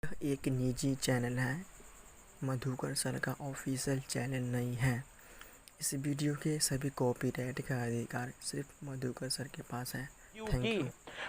एक निजी चैनल है, मधुकर सर का ऑफिशियल चैनल नहीं है। इस वीडियो के सभी कॉपीराइट का अधिकार सिर्फ मधुकर सर के पास है। Thank you.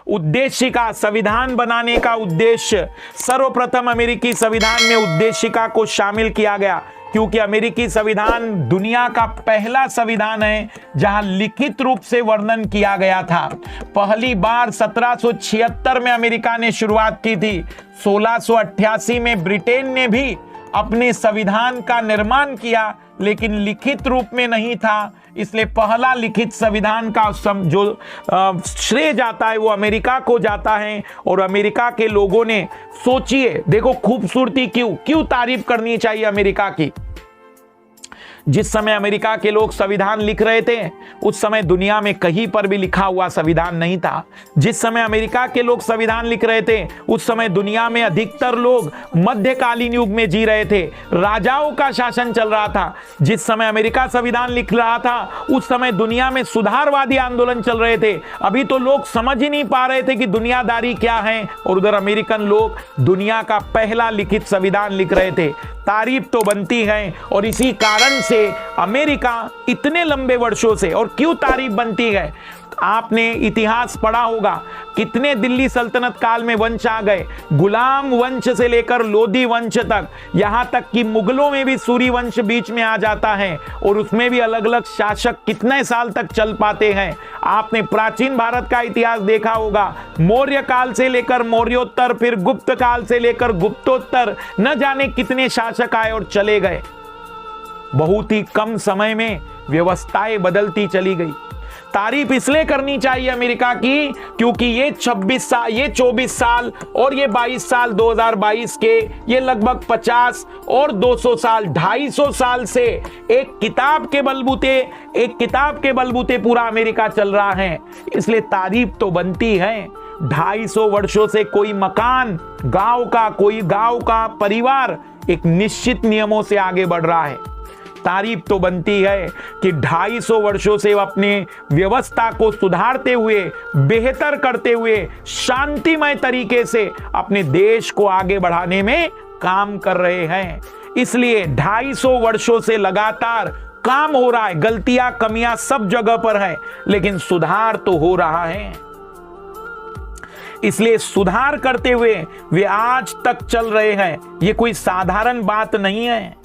उद्देशिका संविधान बनाने का उद्देश्य सर्वप्रथम अमेरिकी संविधान में उद्देशिका को शामिल किया गया, क्योंकि अमेरिकी संविधान दुनिया का पहला संविधान है जहां लिखित रूप से वर्णन किया गया था। पहली बार 1776 में अमेरिका ने शुरुआत की थी। 1688 में ब्रिटेन ने भी अपने संविधान का निर्माण किया, लेकिन लिखित रूप में नहीं था, इसलिए पहला लिखित संविधान का जो श्रेय जाता है वो अमेरिका को जाता है। और अमेरिका के लोगों ने, सोचिए, देखो खूबसूरती, क्यों तारीफ करनी चाहिए अमेरिका की। जिस समय अमेरिका के लोग संविधान लिख रहे थे उस समय दुनिया में कहीं पर भी लिखा हुआ संविधान नहीं था। जिस समय अमेरिका के लोग संविधान लिख रहे थे उस समय दुनिया में अधिकतर लोग मध्यकालीन युग में जी रहे थे, राजाओं का शासन चल रहा था। जिस समय अमेरिका संविधान लिख रहा था उस समय दुनिया में सुधारवादी आंदोलन चल रहे थे। अभी तो लोग समझ ही नहीं पा रहे थे कि दुनियादारी क्या है, और उधर अमेरिकन लोग दुनिया का पहला लिखित संविधान लिख रहे थे। तारीफ तो बनती है, और इसी कारण से अमेरिका इतने लंबे वर्षों से, और क्यों तारीफ बनती है, आपने इतिहास पढ़ा होगा, कितने दिल्ली सल्तनत काल में वंश आ गए, गुलाम वंश से लेकर लोधी वंश तक, यहां तक कि मुगलों में भी सूरी वंश बीच में आ जाता है, और उसमें भी अलग अलग शासक कितने साल तक चल पाते हैं। आपने प्राचीन भारत का इतिहास देखा होगा, मौर्य काल से लेकर मौर्योत्तर, फिर गुप्त काल से लेकर गुप्तोत्तर, न जाने कितने शासक आए और चले गए। बहुत ही कम समय में व्यवस्थाएं बदलती चली गई। तारीफ इसलिए करनी चाहिए अमेरिका की, क्योंकि ये 24 साल और ये 22 साल 2022 के, ये लगभग 50 और 200 साल, 250 साल से एक किताब के बलबूते पूरा अमेरिका चल रहा है। इसलिए तारीफ तो बनती है। 250 वर्षों से कोई मकान, कोई गांव का परिवार एक निश्चित नियमों से आगे बढ़ रहा है। तारीफ तो बनती है कि 250 वर्षों से अपने व्यवस्था को सुधारते हुए, बेहतर करते हुए, शांतिमय तरीके से अपने देश को आगे बढ़ाने में काम कर रहे हैं। इसलिए 250 वर्षों से लगातार काम हो रहा है। गलतियां, कमियां सब जगह पर है, लेकिन सुधार तो हो रहा है। इसलिए सुधार करते हुए वे आज तक चल रहे हैं। ये कोई साधारण बात नहीं है।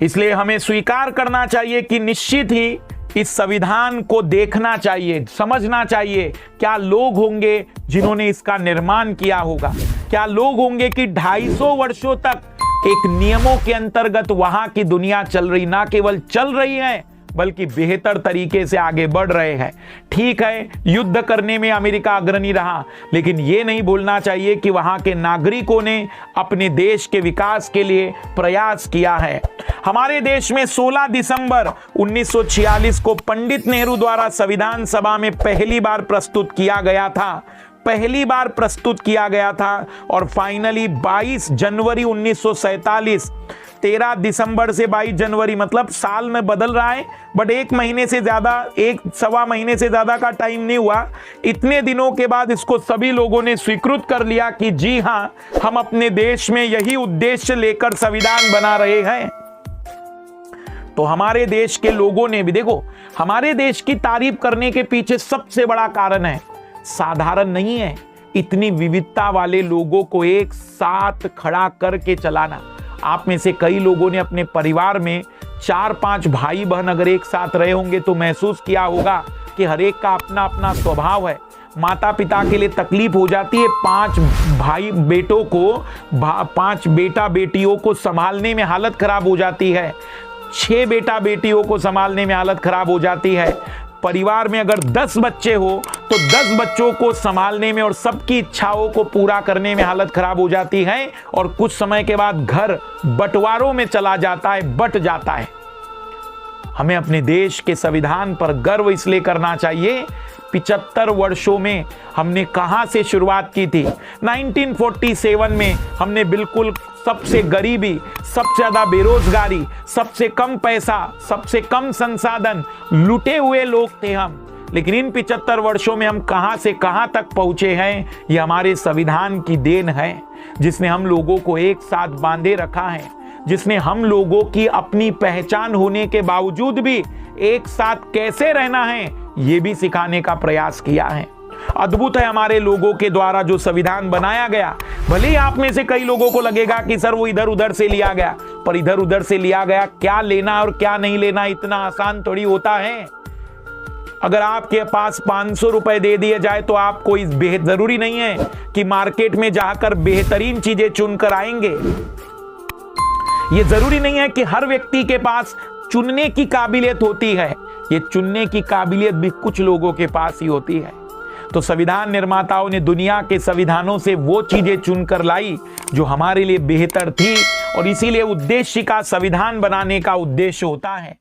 इसलिए हमें स्वीकार करना चाहिए कि निश्चित ही इस संविधान को देखना चाहिए, समझना चाहिए। क्या लोग होंगे जिन्होंने इसका निर्माण किया होगा? क्या लोग होंगे कि 250 वर्षों तक एक नियमों के अंतर्गत वहां की दुनिया चल रही, ना केवल चल रही है बल्कि बेहतर तरीके से आगे बढ़ रहे हैं। ठीक है, युद्ध करने में अमेरिका अग्रणी रहा, लेकिन यह नहीं भूलना चाहिए कि वहां के नागरिकों ने अपने देश के विकास के लिए प्रयास किया है। हमारे देश में 16 दिसंबर 1946 को पंडित नेहरू द्वारा संविधान सभा में पहली बार प्रस्तुत किया गया था, और फाइनली 22 जनवरी 1947, 13 दिसंबर से 22 जनवरी, मतलब साल में बदल रहा है, बट सवा महीने से ज्यादा का टाइम नहीं हुआ। इतने दिनों के बाद इसको सभी लोगों ने स्वीकृत कर लिया कि जी हां, हम अपने देश में यही उद्देश्य लेकर संविधान बना रहे हैं। तो हमारे देश के लोगों ने भी, देखो, हमारे देश की तारीफ करने के पीछे सबसे बड़ा कारण है, साधारण नहीं है, इतनी विविधता वाले लोगों को एक साथ खड़ा करके चलाना। आप में से कई लोगों ने अपने परिवार में 4-5 भाई बहन अगर एक साथ रहे होंगे तो महसूस किया होगा कि हर एक का अपना अपना स्वभाव है। माता पिता के लिए तकलीफ हो जाती है 5 बेटा बेटियों को संभालने में हालत खराब हो जाती है, 6 बेटा बेटियों को संभालने में हालत खराब हो जाती है। परिवार में अगर 10 बच्चे हो तो 10 बच्चों को संभालने में और सबकी इच्छाओं को पूरा करने में हालत खराब हो जाती है, और कुछ समय के बाद घर बंटवारों में चला जाता है, बट जाता है। हमें अपने देश के संविधान पर गर्व इसलिए करना चाहिए। 75 वर्षों में हमने कहां से शुरुआत की थी? 1947 में हमने बिल्कुल सबसे गरीबी, सबसे ज्यादा बेरोजगारी, सबसे कम पैसा, सबसे कम संसाधन, लुटे हुए लोग थे हम। लेकिन इन 75 वर्षों में हम कहां से कहां तक पहुंचे हैं, ये हमारे संविधान की देन है, जिसने हम लोगों को एक साथ बांधे रखा है, जिसने हम लोगों की अपनी पहचान होने के बावजूद भी एक साथ कैसे रहना है, ये भी सिखाने का प्रयास किया है। अद्भुत है हमारे लोगों के द्वारा जो संविधान बनाया गया। भले ही आप में से कई लोगों को लगेगा कि सर वो इधर उधर से लिया गया, पर इधर उधर से लिया गया, क्या लेना और क्या नहीं लेना इतना आसान थोड़ी होता है। अगर आपके पास 500 रुपए दे दिए जाए तो आपको इस जरूरी नहीं है कि मार्केट में जाकर बेहतरीन चीजें चुनकर आएंगे। ये जरूरी नहीं है कि हर व्यक्ति के पास चुनने की काबिलियत होती है। ये चुनने की काबिलियत भी कुछ लोगों के पास ही होती है। तो संविधान निर्माताओं ने दुनिया के संविधानों से वो चीजें चुनकर लाई जो हमारे लिए बेहतर थी, और इसीलिए उद्देश्य का संविधान बनाने का उद्देश्य होता है